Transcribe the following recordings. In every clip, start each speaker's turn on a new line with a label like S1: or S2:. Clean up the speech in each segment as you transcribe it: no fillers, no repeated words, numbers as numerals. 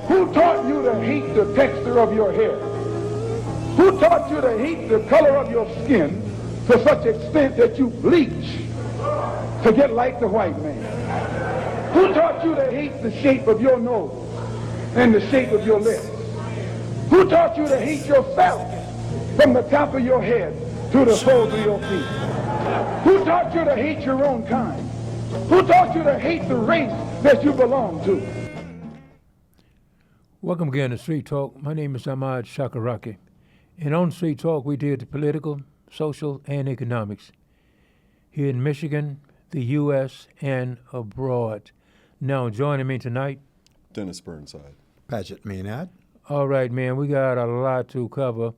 S1: Who taught you to hate the texture of your hair? Who taught you to hate the color of your skin to such extent that you bleach to get like the white man? Who taught you to hate the shape of your nose and the shape of your lips? Who taught you to hate yourself from the top of your head to the soles of your feet? Who taught you to hate your own kind? Who taught you to hate the race that you belong to?
S2: Welcome again to Street Talk. My name is Ahmad Shakaraki. And on Street Talk, we deal with political, social, and economics here in Michigan, the U.S., and abroad. Now, joining me tonight,
S3: Dennis Burnside.
S4: Paget Maynard.
S2: All right, man, we got a lot to cover.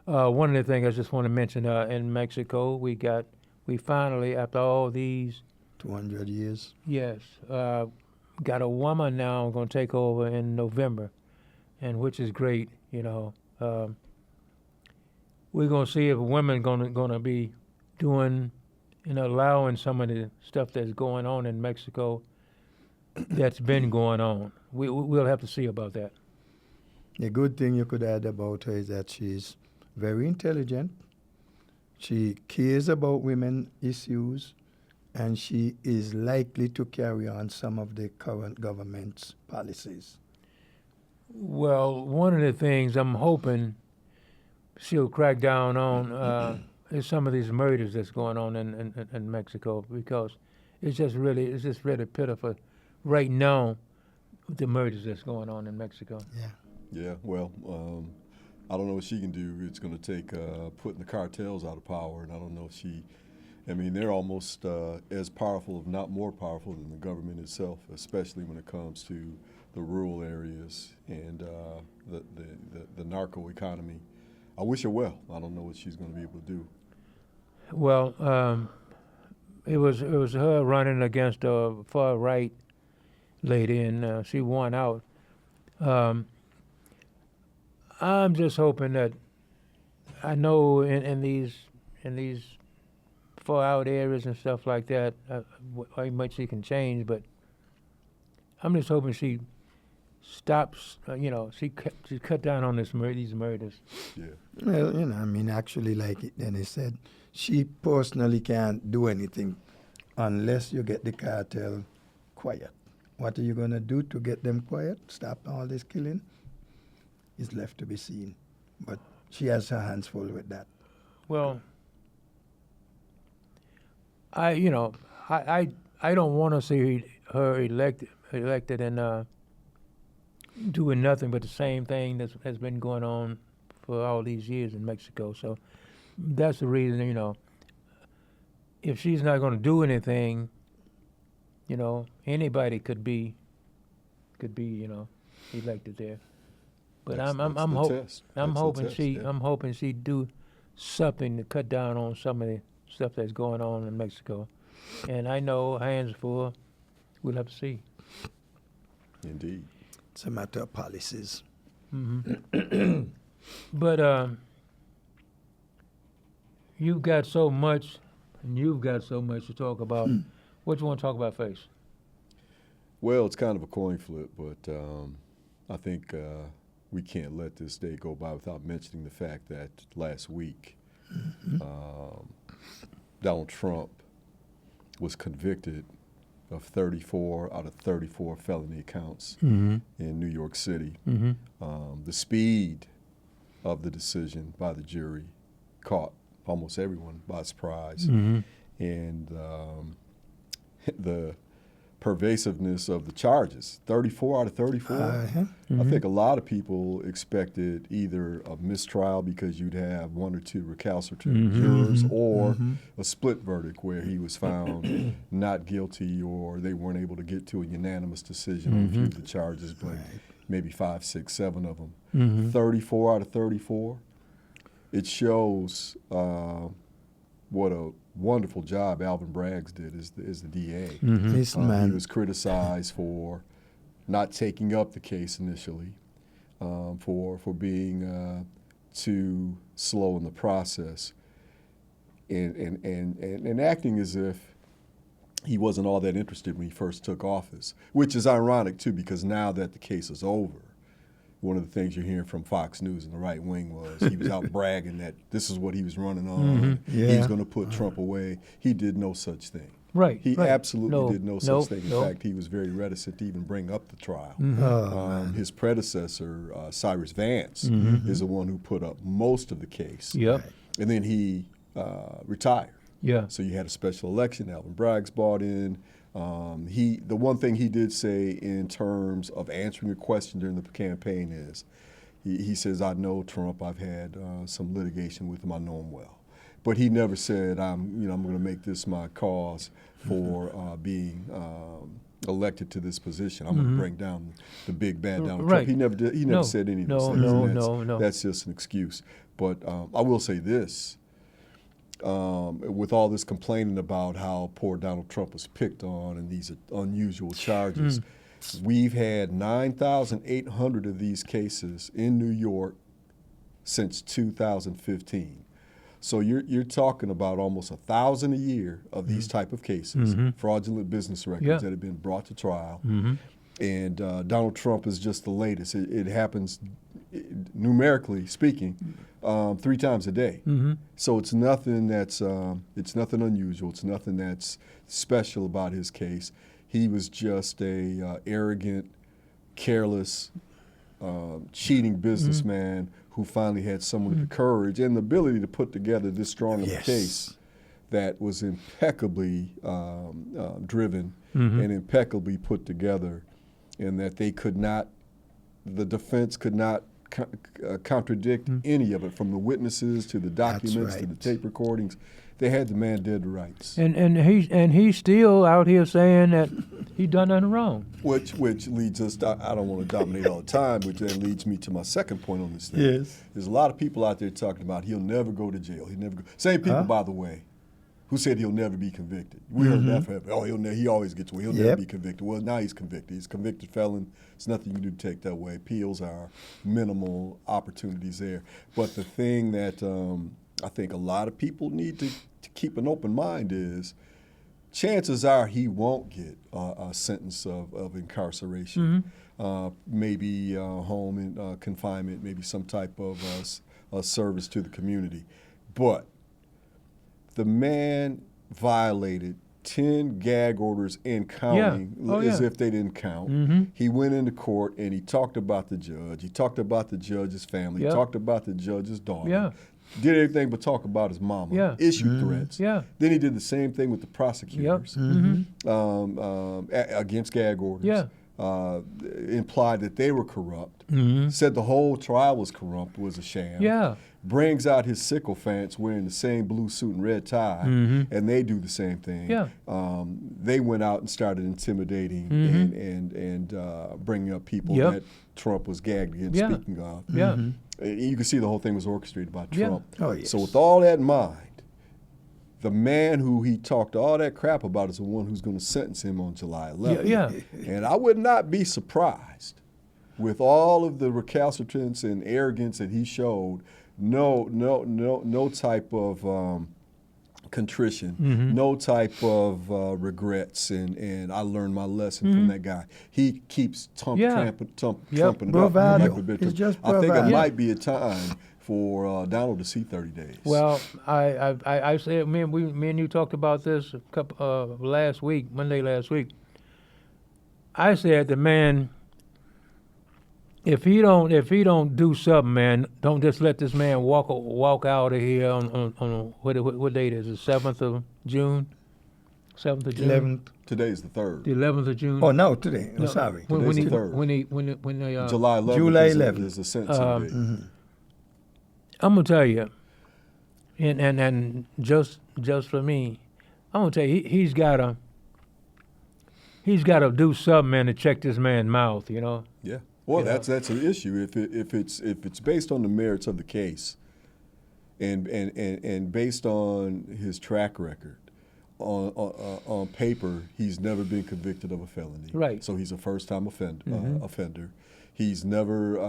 S2: One of the things I just want to mention, in Mexico, we finally, after all these
S4: 200 years.
S2: Yes, got a woman now going to take over in November, and which is great, you know. We're going to see if women going to be doing and allowing some of the stuff that's going on in Mexico that's been going on. We'll have to see about that.
S4: The good thing you could add about her is that she's very intelligent. She cares about women issues, and she is likely to carry on some of the current government's policies. Well,
S2: one of the things I'm hoping she'll crack down on is some of these murders that's going on in Mexico, because it's just really pitiful right now with the murders that's going on in Mexico.
S3: Yeah, well, I don't know what she can do. It's going to take putting the cartels out of power, and I don't know if they're almost as powerful, if not more powerful, than the government itself, especially when it comes to the rural areas and the narco economy. I wish her well. I don't know what she's going to be able to do.
S2: Well, it was her running against a far right lady, and she won out. I'm just hoping that, I know in these far out areas and stuff like that, how much she can change, but I'm just hoping she stops. She cut down on these murders.
S3: Yeah.
S4: Well, actually, like Dennis said, she personally can't do anything unless you get the cartel quiet. What are you going to do to get them quiet? Stop all this killing? Is left to be seen. But she has her hands full with that.
S2: Well, I don't want to see her elected and doing nothing but the same thing that has been going on for all these years in Mexico. So that's the reason, if she's not going to do anything, anybody could be elected there. But I'm hoping she do something to cut down on some of the stuff that's going on in Mexico. And I know hands full. We'll have to see.
S3: Indeed.
S4: It's a matter of policies.
S2: Mm-hmm. But you've got so much to talk about. What you want to talk about first?
S3: Well, it's kind of a coin flip, but I think we can't let this day go by without mentioning the fact that last week Donald Trump was convicted of 34 out of 34 felony counts in New York City. The speed of the decision by the jury caught almost everyone by surprise. And the pervasiveness of the charges, 34 out of 34. I think a lot of people expected either a mistrial because you'd have one or two recalcitrant jurors, or a split verdict where he was found not guilty, or they weren't able to get to a unanimous decision on a few of the charges, but maybe 5, 6, 7 of them. 34 out of 34. It shows what a wonderful job Alvin Braggs did as the DA. He was criticized for not taking up the case initially, for being too slow in the process, and acting as if he wasn't all that interested when he first took office, which is ironic too, because now that the case is over, one of the things you're hearing from Fox News and the right wing was he was out bragging that this is what he was running on.
S4: Yeah.
S3: He's going to put Trump away. He did no such thing.
S2: Right.
S3: He
S2: right.
S3: absolutely did no such thing. In
S2: no.
S3: fact, he was very reticent to even bring up the trial. His predecessor, Cyrus Vance, is the one who put up most of the case.
S2: Yep.
S3: And then he retired.
S2: Yeah.
S3: So you had a special election. Alvin Bragg's bought in. The one thing he did say in terms of answering a question during the campaign is, he says, "I know Trump. I've had some litigation with him. I know him well." But he never said, I'm going to make this my cause for being elected to this position. I'm going to bring down the big bad Donald
S2: Right.
S3: Trump. He never did. He never said any of those things.
S2: No.
S3: That's just an excuse. But I will say this. With all this complaining about how poor Donald Trump was picked on and these unusual charges, we've had 9,800 of these cases in New York since 2015. So you're talking about almost 1,000 a year of these type of cases, fraudulent business records that have been brought to trial. And Donald Trump is just the latest. It happens, numerically speaking, 3 times a day. So it's nothing it's nothing unusual. It's nothing that's special about his case. He was just a arrogant, careless, cheating businessman who finally had some of the courage and the ability to put together this strong of a case that was impeccably driven and impeccably put together, and that the defense could not contradict any of it, from the witnesses to the documents to the tape recordings. They had the man dead to rights.
S2: And he's still out here saying that he done nothing wrong.
S3: Which leads us, I don't want to dominate all the time, which then leads me to my second point on this thing.
S4: Yes.
S3: There's a lot of people out there talking about he'll never go to jail. He'll never go. Same people, by the way, who said he'll never be convicted. We heard that forever. Oh, he always gets away. He'll never be convicted. Well, now he's convicted. He's a convicted felon. There's nothing you can do to take that away. Appeals are minimal opportunities there. But the thing that I think a lot of people need to keep an open mind is, chances are he won't get a sentence of incarceration, maybe home in confinement, maybe some type of service to the community. But the man violated 10 gag orders and counting as if they didn't count. He went into court and he talked about the judge. He talked about the judge's family. He talked about the judge's daughter. Did everything but talk about his mama. Issued threats. Then he did the same thing with the prosecutors against gag orders. Implied that they were corrupt. Said the whole trial was corrupt, was a sham. Brings out his sycophants wearing the same blue suit and red tie, and they do the same thing. They went out and started intimidating and bringing up people that Trump was gagged against, speaking of. You can see the whole thing was orchestrated by Trump. So with all that in mind, the man who he talked all that crap about is the one who's going to sentence him on July 11th. And I would not be surprised, with all of the recalcitrance and arrogance that he showed, no type of contrition, no type of regrets, and I learned my lesson from that guy. He keeps trumping it up.
S4: It's just
S3: I think it might be a time for Donald to see 30 days.
S2: Well, I said, me and you talked about this a couple Monday last week. I said, the man, if he don't do something, man, don't just let this man walk out of here on what date is it? 7th of June. 7th of June.
S4: 11th.
S3: Today's the 3rd.
S2: The 11th of June.
S4: Oh no, today. No, sorry.
S2: When
S3: Today's the 3rd.
S2: when they
S3: July 11th.
S4: July
S3: is
S4: 11th.
S3: is the sentencing date.
S2: I'm gonna tell you, and just for me, I'm gonna tell you, he's gotta do something, man, to check this man's mouth, you know.
S3: Yeah. Well, that's an issue. If it's based on the merits of the case, and based on his track record, on paper, he's never been convicted of a felony.
S2: Right.
S3: So he's a first-time offender. He's never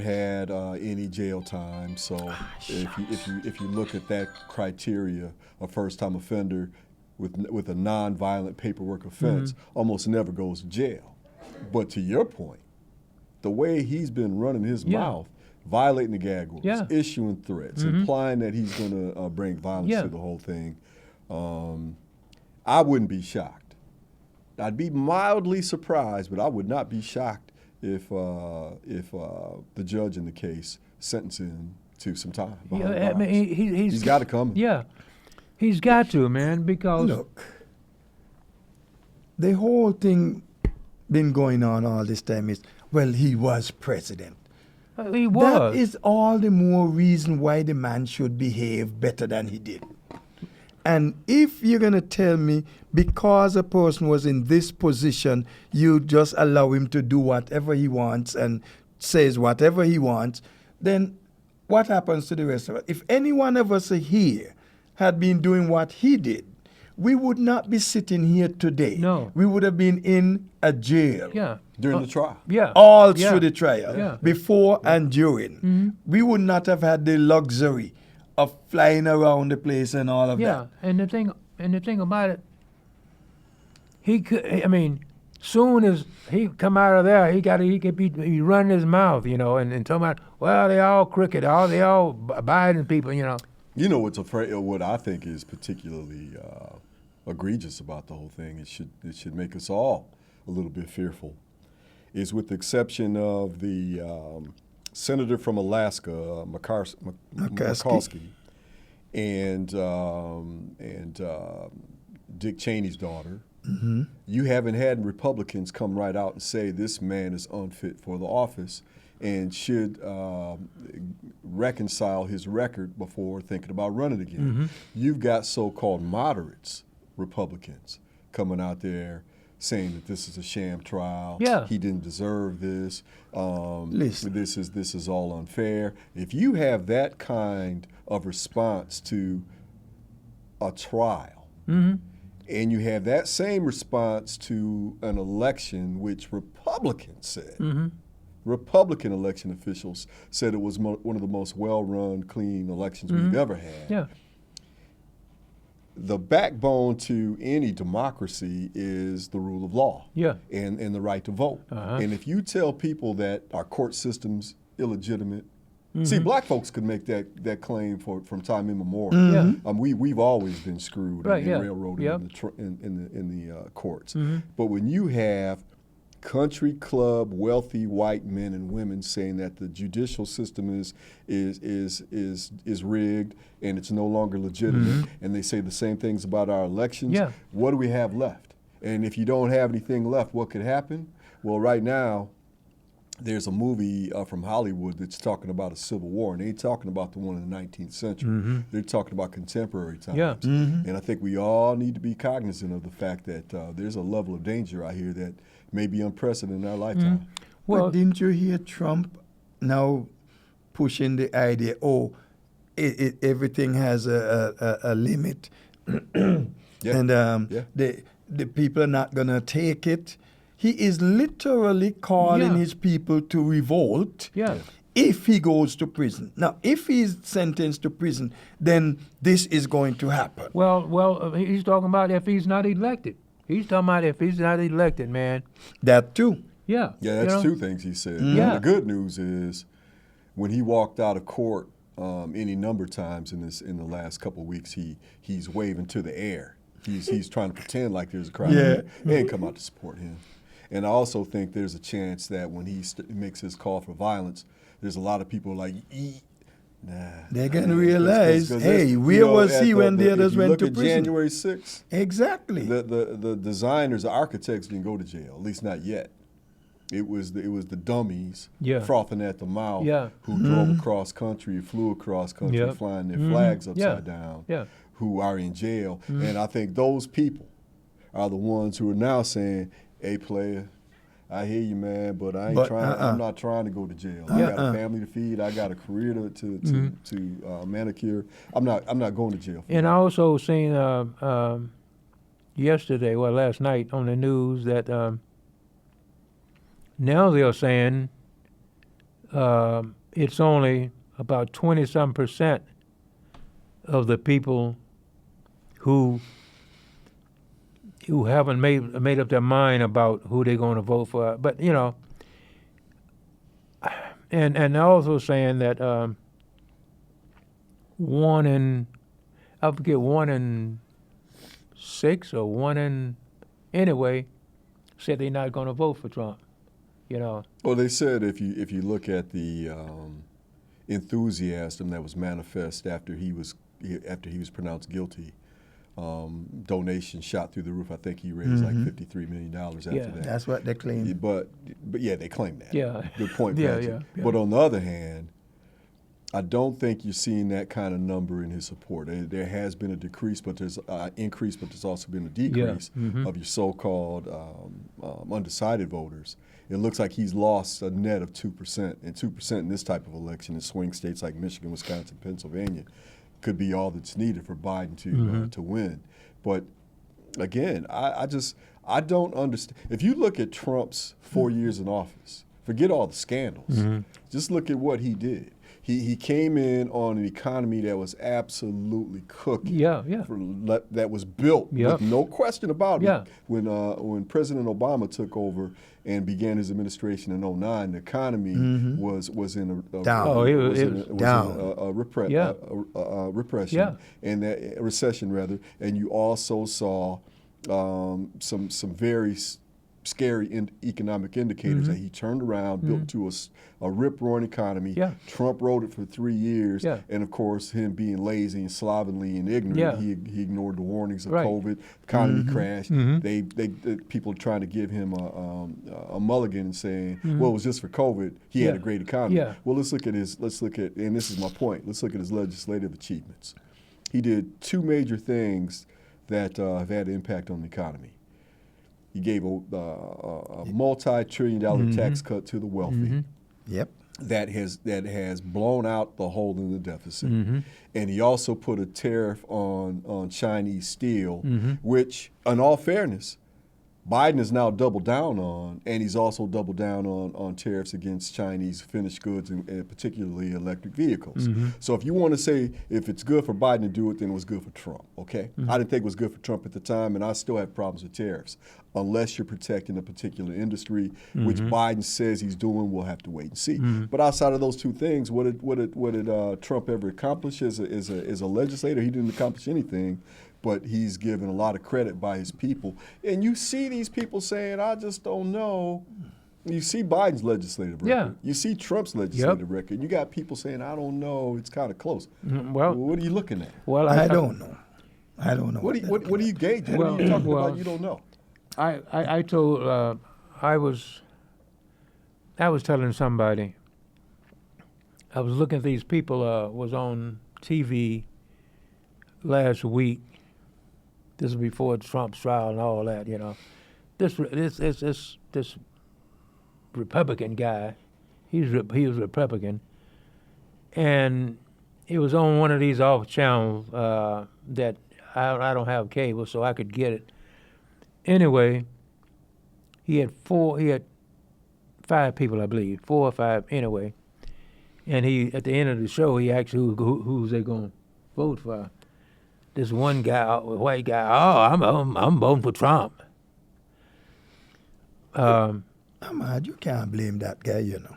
S3: had any jail time. So if you look at that criteria, a first-time offender with a non-violent paperwork offense almost never goes to jail. But to your point, the way he's been running his
S2: Yeah.
S3: mouth, violating the gag orders,
S2: Yeah.
S3: issuing threats, implying that he's going to bring violence
S2: Yeah.
S3: to the whole thing, I wouldn't be shocked. I'd be mildly surprised, but I would not be shocked if the judge in the case sentenced him to some time. behind
S2: Yeah, I
S3: bars.
S2: mean,
S3: He's got to come.
S2: Yeah, he's got to, man, because
S4: Look, the whole thing been going on all this time is, well, he was president.
S2: he was.
S4: That is all the more reason why the man should behave better than he did. And if you're going to tell me because a person was in this position, you just allow him to do whatever he wants and says whatever he wants, then what happens to the rest of us? If any one of us here had been doing what he did, we would not be sitting here today.
S2: No.
S4: We would have been in a jail.
S2: Yeah.
S3: During the trial.
S2: Yeah.
S4: All
S2: Yeah.
S4: through the trial,
S2: Yeah.
S4: before and during. We would not have had the luxury of flying around the place and all of
S2: Yeah, and the thing about it, he could. I mean, soon as he come out of there, he could be running his mouth, and talking about, well, they all crooked, they all Biden people,
S3: You know what I think is particularly egregious about the whole thing. It should make us all a little bit fearful. Is with the exception of the senator from Alaska, McCaskey, and Dick Cheney's daughter.
S4: Mm-hmm.
S3: You haven't had Republicans come right out and say this man is unfit for the office and should reconcile his record before thinking about running again.
S2: Mm-hmm.
S3: You've got so-called moderates Republicans coming out there saying that this is a sham trial.
S2: Yeah.
S3: He didn't deserve this.
S4: Listen.
S3: This is all unfair. If you have that kind of response to a trial, and you have that same response to an election, which Republicans said, Republican election officials said it was one of the most well-run, clean elections we've ever had.
S2: Yeah.
S3: The backbone to any democracy is the rule of law,
S2: Yeah.
S3: and the right to vote. And if you tell people that our court system's illegitimate, see, black folks could make that claim from time immemorial.
S2: Yeah.
S3: We've always been screwed
S2: Right,
S3: and
S2: yeah.
S3: railroaded
S2: Yep.
S3: in the courts. But when you have country club wealthy white men and women saying that the judicial system is rigged and it's no longer legitimate, and they say the same things about our elections,
S2: Yeah.
S3: what do we have left? And if you don't have anything left, what could happen? Well, right now, there's a movie from Hollywood that's talking about a civil war, and they ain't talking about the one in the 19th century. They're talking about contemporary times.
S2: Yeah.
S3: And I think we all need to be cognizant of the fact that there's a level of danger out here that may be unprecedented in our lifetime.
S2: Well,
S4: But didn't you hear Trump now pushing the idea, everything has a limit,
S3: Yeah.
S4: and
S3: Yeah.
S4: the people are not going to take it? He is literally calling
S2: Yeah.
S4: his people to revolt
S2: yeah.
S4: if he goes to prison. Now, if he's sentenced to prison, then this is going to happen.
S2: Well, he's talking about if he's not elected. He's talking about if he's not elected, man.
S4: That too.
S2: Yeah.
S3: Yeah, that's two things he said.
S2: Yeah.
S3: The good news is when he walked out of court any number of times in the last couple of weeks, he's waving to the air. He's trying to pretend like there's a crowd.
S4: Yeah.
S3: They ain't come out to support him. And I also think there's a chance that when he makes his call for violence, there's a lot of people like, nah.
S4: They're going to realize,
S3: 'cause
S4: hey,
S3: there's-
S4: where
S3: you know,
S4: was
S3: at
S4: he when the others
S3: if you
S4: went
S3: look
S4: to
S3: at
S4: prison?
S3: January 6th,
S4: Exactly.
S3: the designers, the architects didn't go to jail, at least not yet. It was the dummies
S2: Yeah.
S3: frothing at the mouth
S2: Yeah.
S3: who drove across country, flew across country,
S2: Yep.
S3: flying their flags upside
S2: Yeah.
S3: down,
S2: Yeah.
S3: who are in jail. And I think those people are the ones who are now saying, hey, player, I hear you, man, but I ain't
S4: But,
S3: trying. I'm not trying to go to jail. I got a family to feed. I got a career to manicure. I'm not going to jail.
S2: And I also seen yesterday, last night on the news that now they're saying it's only about 20-some% of the people who haven't made up their mind about who they're going to vote for. But and also saying that one in, I forget, 1 in 6 or 1 in, anyway, said they're not going to vote for Trump. You know.
S3: Well, they said if you look at the enthusiasm that was manifest after he was pronounced guilty, donations shot through the roof. I think he raised like $53 million after that.
S4: That's what they claim.
S3: But yeah, they claim that.
S2: Yeah.
S3: Good point,
S2: Yeah,
S3: Patrick.
S2: yeah.
S3: But on the other hand, I don't think you're seeing that kind of number in his support. There has been a decrease, but there's increase, but there's also been a decrease of your so-called undecided voters. It looks like he's lost a net of 2%, and 2% in this type of election in swing states like Michigan, Wisconsin, Pennsylvania could be all that's needed for Biden to win. But again, I don't understand. If you look at Trump's 4 years in office, forget all the scandals. Just look at what he did. He came in on an economy that was absolutely cooking. That was built with no question about it.
S2: Yeah.
S3: When President Obama took over and began his administration in 2009, the economy was in a
S4: Down.
S3: repression
S2: Yeah.
S3: and a recession rather. And you also saw some very scary economic indicators that he turned around, built to a rip-roaring economy.
S2: Yeah.
S3: Trump rode it for 3 years,
S2: Yeah.
S3: and of course, him being lazy and slovenly and ignorant,
S2: Yeah.
S3: he ignored the warnings of
S2: Right.
S3: COVID, economy crash. They people are trying to give him a mulligan and saying, well, it was just for COVID. He had a great economy.
S2: Yeah.
S3: Well, let's look at, and this is my point, let's look at his legislative achievements. He did 2 major things that have had an impact on the economy. He gave a multi-trillion-dollar tax cut to the wealthy
S4: Yep.
S3: that has blown out the hole in the deficit. And he also put a tariff on Chinese steel, which, in all fairness, Biden has now doubled down on, and he's also doubled down on tariffs against Chinese finished goods and particularly electric vehicles. So if you want to say if it's good for Biden to do it, then it was good for Trump, okay? I didn't think it was good for Trump at the time, and I still have problems with tariffs. Unless you're protecting a particular industry, which Biden says he's doing, we'll have to wait and see. But outside of those 2 things, what did Trump ever accomplish as a legislator? He didn't accomplish anything. But he's given a lot of credit by his people. And you see these people saying, I just don't know. You see Biden's legislative record.
S2: Yeah.
S3: You see Trump's legislative record. You got people saying, I don't know, it's kind of close.
S2: Well,
S3: What are you looking at?
S2: well,
S4: I don't know. I don't know.
S3: What are you gauging? What are you talking about you don't know?
S2: I told I was telling somebody, I was looking at these people was on TV last week. This was before Trump's trial and all that, you know. This Republican guy, he was Republican, and it was on one of these off channels that I don't have cable, so I could get it. Anyway, he had 5 people, I believe, 4 or 5 anyway, and he at the end of the show he asked who's they gonna vote for. This one guy, white guy, I'm voting for Trump.
S4: Ahmad, you can't blame that guy, you know.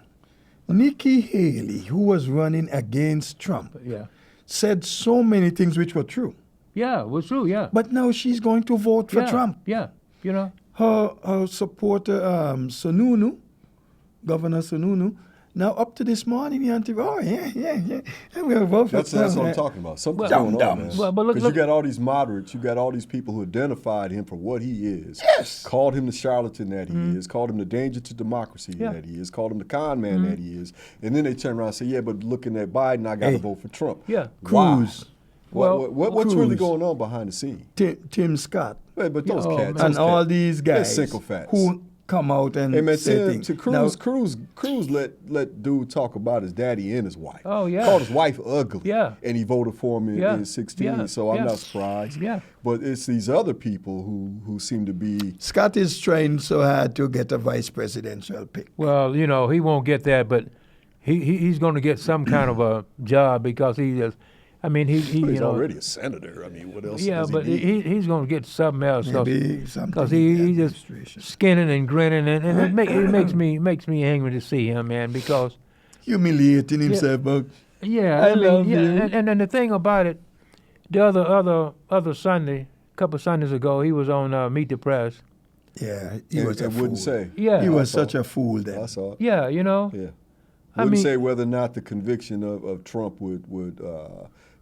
S4: Nikki Haley, who was running against Trump,
S2: Yeah,
S4: said so many things which were true.
S2: yeah, it was true. Yeah,
S4: But now she's going to vote for
S2: yeah,
S4: Trump.
S2: Yeah, you know.
S4: Her supporter, Sununu, Governor Sununu, now up to this morning, I'm going to vote for
S3: That's
S4: Trump.
S3: what I'm talking about. Something's
S2: Well,
S3: going on, man.
S2: Well, but look-
S3: Because you got all these moderates, you got all these people who identified him for what he is.
S4: Yes.
S3: Called him the charlatan that he is, called him the danger to democracy
S2: Yeah.
S3: that he is, called him the con man that he is. And then they turn around and say, yeah, but looking at Biden, I got to vote for Trump.
S2: Yeah.
S3: Why?
S4: Cruz.
S2: Well,
S3: What's really
S4: Cruz.
S3: going on behind the scenes?
S4: Tim Scott,
S3: But those
S2: Oh,
S3: cats.
S2: man.
S4: and
S3: those
S4: all
S3: cats,
S4: these
S3: they're
S4: guys
S3: sycophants.
S4: who come out and
S3: Hey man,
S4: say things.
S3: to
S4: Now,
S3: Cruz let dude talk about his daddy and his wife.
S2: Oh, yeah.
S3: Called his wife ugly.
S2: Yeah.
S3: And he voted for him
S2: Yeah.
S3: in 16,
S2: Yeah.
S3: so I'm
S2: Yeah.
S3: not surprised.
S2: Yeah.
S3: But it's these other people who seem to be
S4: Scott is trying so hard to get a vice presidential pick.
S2: Well, you know, he won't get that, but he's going to get some kind of a job because he is. I mean,
S3: he's
S2: you know,
S3: already a senator. I mean, what else
S2: yeah,
S3: does
S2: but
S3: he need?
S2: he's going to get something else
S4: Maybe something
S2: because
S4: in the
S2: he just
S4: administration.
S2: skinning and grinning, and it makes me angry to see him, man, because
S4: humiliating himself, but
S2: Yeah,
S4: I
S2: mean,
S4: love
S2: yeah,
S4: you.
S2: and then the thing about it, the other Sunday, a couple Sundays ago, he was on Meet the Press.
S4: yeah, he was a
S3: and
S4: fool.
S3: wouldn't say.
S2: Yeah,
S4: He was
S3: I saw
S4: such a fool
S3: it.
S4: then.
S3: I saw it.
S2: yeah, you know.
S3: Yeah.
S2: I
S3: Wouldn't
S2: mean-
S3: say whether or not the conviction of Trump would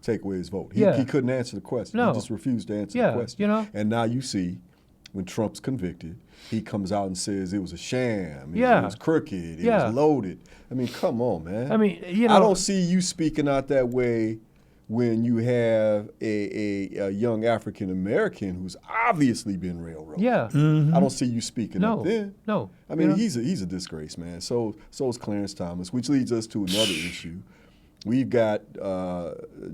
S3: take away his vote.
S2: Yeah.
S3: He couldn't answer the question.
S2: No.
S3: He just refused to answer
S2: Yeah,
S3: the question.
S2: you know.
S3: And now you see, when Trump's convicted, he comes out and says it was a sham.
S2: Yeah.
S3: It was crooked. It
S2: Yeah.
S3: was loaded. I mean, come on, man.
S2: I mean, you know.
S3: I don't see you speaking out that way when you have a young African American who's obviously been railroaded.
S2: Yeah.
S3: I don't see you speaking
S2: No.
S3: up then.
S2: No.
S3: I
S2: you
S3: mean,
S2: know?
S3: he's a disgrace, man. So is Clarence Thomas, which leads us to another issue. We've got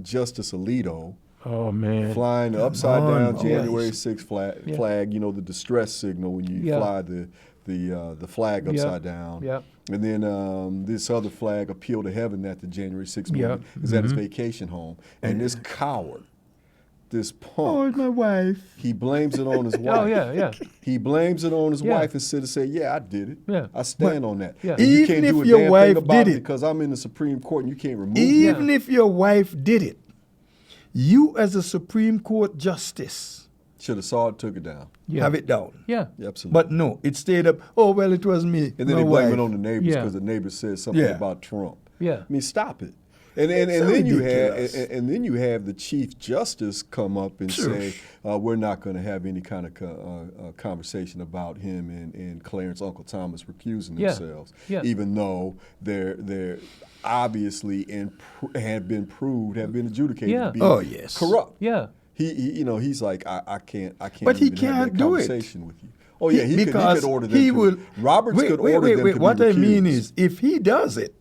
S3: Justice Alito
S2: Oh man.
S3: flying the upside down
S4: boys.
S3: January 6th
S2: Yeah.
S3: flag. You know, the distress signal when you
S2: Yeah.
S3: fly the flag upside down.
S2: Yep.
S3: And then this other flag, Appeal to Heaven, at the January 6th
S2: Yep.
S3: movement, is at his vacation home. And this coward, this
S4: Oh,
S3: punk,
S4: my wife.
S3: he blames it on his wife.
S2: Oh yeah, yeah.
S3: He blames it on his
S2: Yeah.
S3: wife instead of say, "Yeah, I did it.
S2: Yeah.
S3: I stand on that."
S2: Yeah.
S3: And you
S4: Even
S3: can't do
S4: if
S3: a
S4: your
S3: damn
S4: wife
S3: thing about
S4: did
S3: it
S4: it.
S3: because I'm in the Supreme Court and you can't remove me.
S4: Even
S2: Yeah.
S4: if your wife did it, you as a Supreme Court justice
S3: Should have saw it, took it down.
S2: Yeah.
S4: have it down.
S2: Yeah.
S3: Yeah, absolutely.
S4: But no, it stayed up. Oh, well, it was me.
S3: and then
S4: my
S3: they blame
S4: wife.
S3: it on the neighbors
S2: Yeah.
S3: because the neighbors said something
S4: Yeah.
S3: about Trump.
S2: Yeah.
S3: I mean, stop it. And
S4: It's
S3: then you
S4: ridiculous.
S3: have and then you have the Chief Justice come up and say we're not going to have any kind of conversation about him and Clarence Uncle Thomas recusing
S2: Yeah.
S3: themselves,
S2: Yeah.
S3: even though they're obviously have been adjudicated
S2: Yeah.
S3: to be
S4: Oh, yes.
S3: corrupt.
S2: Yeah.
S3: He's like I can't
S4: But he
S3: even have
S4: can't
S3: that
S4: do it.
S3: conversation with you. Oh yeah, he could
S4: because
S3: order them.
S4: he
S3: to,
S4: will.
S3: Roberts
S4: wait,
S3: could
S4: wait,
S3: order
S4: wait,
S3: them
S4: wait.
S3: to
S4: What
S3: be
S4: I mean
S3: recused.
S4: is, if he does it,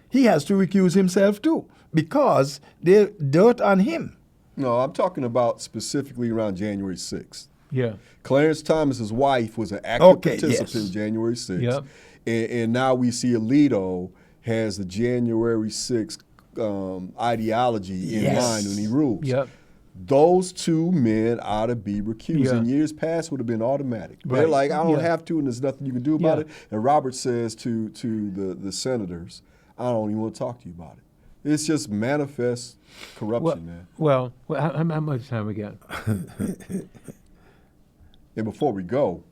S4: he has to recuse himself too, because there's dirt on him.
S3: No, I'm talking about specifically around January 6th.
S2: Yeah.
S3: Clarence Thomas's wife was an active
S4: Okay,
S3: participant
S4: yes.
S3: January 6th.
S2: Yep.
S3: And now we see Alito has the January 6th ideology in
S4: Yes.
S3: mind when he rules.
S2: Yep.
S3: Those two men ought to be recused.
S2: Yeah.
S3: In years past would have been automatic. They're
S2: Right.
S3: like, I don't
S2: Yeah.
S3: have to, and there's nothing you can do about
S2: Yeah.
S3: it. And Robert says to the senators, I don't even want to talk to you about it. It's just manifest corruption, man.
S2: Well, how much time we got?
S3: And before we go,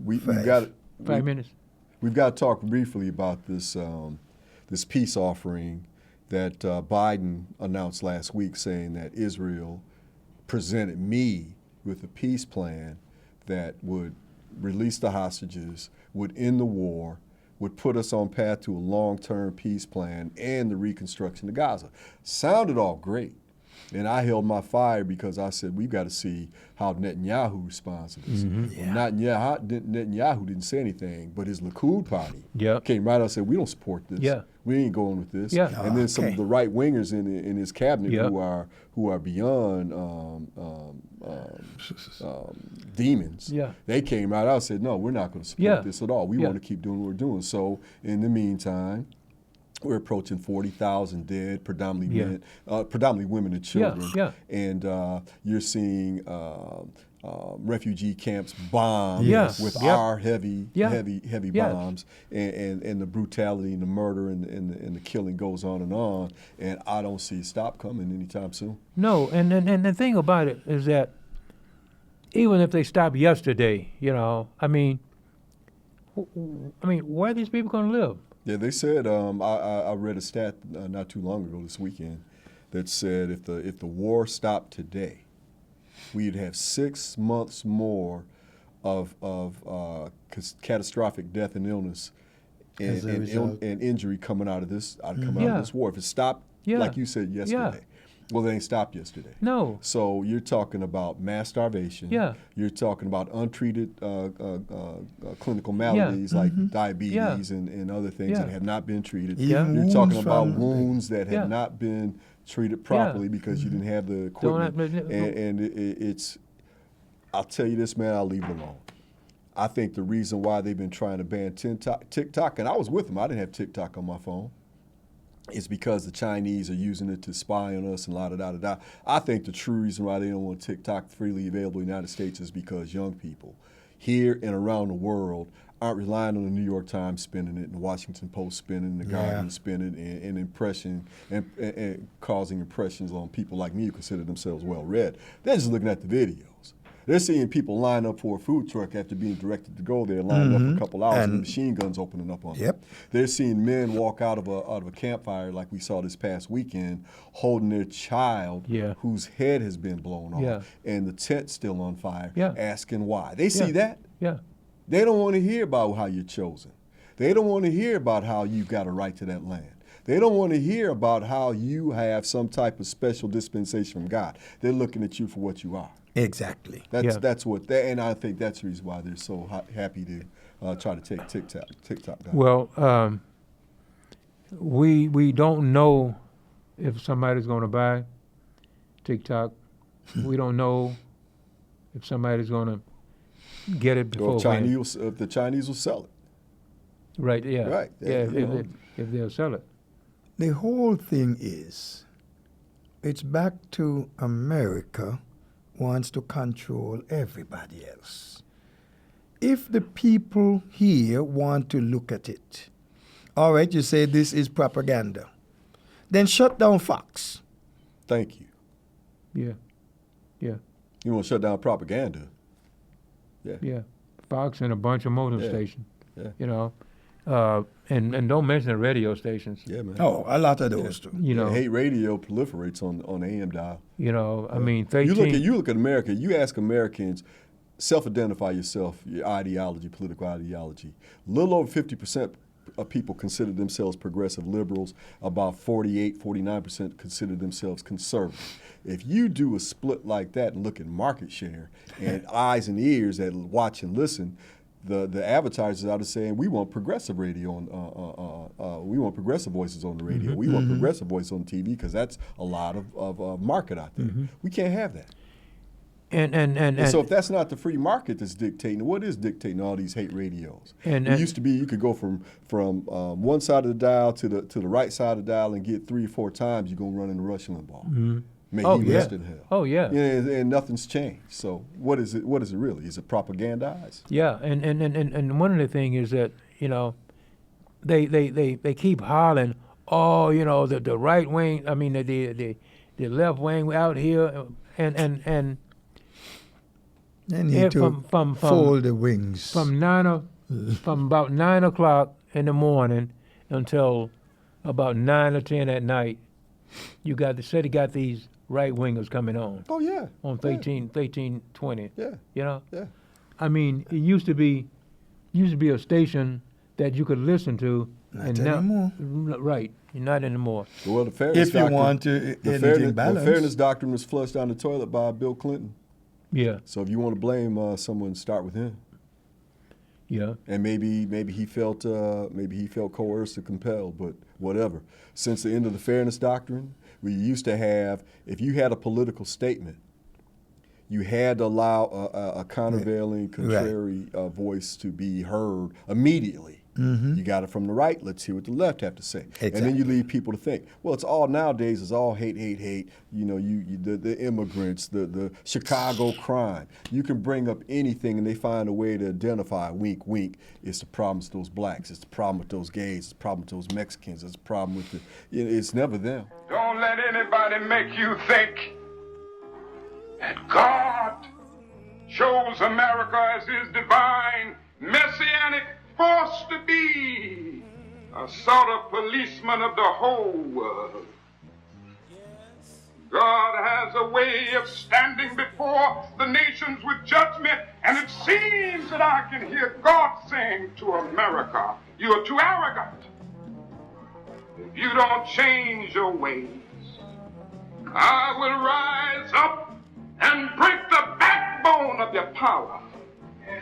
S3: we've
S4: Five.
S3: got
S2: 5 minutes.
S3: we've got to talk briefly about this this peace offering that Biden announced last week, saying that Israel presented me with a peace plan that would release the hostages, would end the war, would put us on path to a long-term peace plan and the reconstruction of Gaza. Sounded all great. And I held my fire because I said, we've got to see how Netanyahu responds to this.
S2: Mm-hmm.
S3: Well, Netanyahu didn't say anything, but his Likud party
S2: Yep.
S3: came right out and said, we don't support this.
S2: Yeah.
S3: We ain't going with this.
S2: Yeah.
S3: And then some
S4: Okay.
S3: of the right wingers in his cabinet
S2: Yep.
S3: who are beyond demons.
S2: Yeah.
S3: They came right out and said, no, we're not going to support
S2: Yeah.
S3: this at all. We
S2: Yeah.
S3: want to keep doing what we're doing. So in the meantime, we're approaching 40,000 dead, predominantly
S2: Yeah.
S3: men, predominantly women and children.
S2: yeah.
S3: And you're seeing refugee camps bombed
S2: Yeah.
S3: with
S2: Yep.
S3: our heavy
S2: Yeah. Yeah.
S3: bombs, and the brutality and the murder and the killing goes on. And I don't see a stop coming anytime soon.
S2: No, and the thing about it is that even if they stopped yesterday, you know, I mean, where are these people going to live?
S3: Yeah, they said I read a stat not too long ago this weekend that said if the war stopped today, we'd have 6 months more of catastrophic death and illness
S4: As a
S3: and
S4: result.
S3: injury coming out of this out of
S2: Yeah.
S3: this war. If it stopped,
S2: Yeah.
S3: like you said yesterday, well, they ain't stopped yesterday.
S2: No.
S3: So you're talking about mass starvation.
S2: Yeah.
S3: You're talking about untreated clinical maladies like diabetes and other things
S2: Yeah.
S3: that have not been treated.
S4: Even
S3: You're
S4: wounds
S3: talking about
S4: from-
S3: wounds that
S2: Yeah.
S3: have not been treated properly because you didn't have the equipment. And it's, I'll tell you this, man, I'll leave it alone. I think the reason why they've been trying to ban TikTok, and I was with them, I didn't have TikTok on my phone, is because the Chinese are using it to spy on us and la-da-da-da-da. I think the true reason why they don't want TikTok freely available in the United States is because young people, here and around the world aren't relying on the New York Times spinning it and the Washington Post spinning, the Guardian spinning, and causing impressions on people like me who consider themselves well-read. They're just looking at the videos. They're seeing people line up for a food truck after being directed to go there, lined up for a couple hours, and the machine guns opening up on them. They're seeing men walk out of a campfire like we saw this past weekend, holding their child whose head has been blown off, and the tent's still on fire, asking why. They see that. They don't want to hear about how you're chosen. They don't want to hear about how you've got a right to that land. They don't want to hear about how you have some type of special dispensation from God. They're looking at you for what you are.
S4: Exactly.
S3: That's what, and I think that's the reason why they're so happy to try to take TikTok down.
S2: Well, we don't know if somebody's going to buy TikTok. We don't know if somebody's going to get it before.
S3: If the Chinese will sell it.
S2: Right. Yeah.
S3: Right.
S2: Yeah. If they'll sell it.
S4: The whole thing is, it's back to America wants to control everybody else. If the people here want to look at it, all right, you say this is propaganda, then shut down Fox.
S3: Thank you.
S2: Yeah.
S3: You want to shut down propaganda?
S2: Yeah. Fox and a bunch of motor stations.
S3: Yeah.
S2: You know, and don't mention the radio stations.
S3: Yeah, man.
S4: Oh, a lot of those too.
S2: You know,
S3: hate radio proliferates on AM dial.
S2: You know, I mean,
S3: you look at America. You ask Americans, self-identify yourself, your ideology, political ideology. A little over 50% of people consider themselves progressive liberals. About 49% consider themselves conservative. If you do a split like that and look at market share and eyes and ears that watch and listen, the advertisers out are saying we want progressive radio on, we want progressive voices on the radio. We want progressive voices on TV because that's a lot of market out there. We can't have that. And so if that's not the free market that's dictating, what is dictating all these hate radios? It used to be you could go from one side of the dial to the right side of the dial and get 3 or 4 times you're gonna run into Rush Limbaugh. May he rest in hell.
S2: Oh yeah.
S3: And nothing's changed. So what is it? What is it really? Is it propagandized?
S2: Yeah, and one of the things is that they keep hollering, oh, the right wing. I mean the left wing out here, and
S4: they need to fold the wings
S2: from about 9 o'clock in the morning until about 9 or 10 at night. You got these right wingers coming on.
S3: Oh yeah.
S2: On 1320.
S3: Yeah.
S2: Yeah.
S3: I
S2: mean, it used to be a station that you could listen to.
S4: Not anymore.
S2: Right. Not anymore.
S3: Well, the fairness doctrine,
S4: want to anything balanced.
S3: The fairness doctrine was flushed down the toilet by Bill Clinton.
S2: Yeah.
S3: So if you want to blame someone, start with him.
S2: Yeah.
S3: And maybe he felt coerced or compelled, but whatever. Since the end of the fairness doctrine, we used to have, if you had a political statement, you had to allow a countervailing, contrary voice to be heard immediately. You got it from the right, let's hear what the left have to say.
S4: Exactly.
S3: And then you leave people to think, well, it's all nowadays, it's all hate. The immigrants, the Chicago crime. You can bring up anything and they find a way to identify, wink, wink, it's the problem with those blacks, it's the problem with those gays, it's the problem with those Mexicans, it's the problem with it's never them.
S1: Don't let anybody make you think that God chose America as his divine, messianic force to be a sort of policeman of the whole world. God has a way of standing before the nations with judgment, and it seems that I can hear God saying to America, you are too arrogant. If you don't change your ways, I will rise up and break the backbone of your power,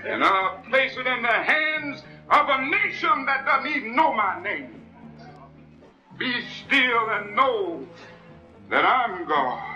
S1: and I'll place it in the hands of a nation that doesn't even know my name. Be still and know that I'm God.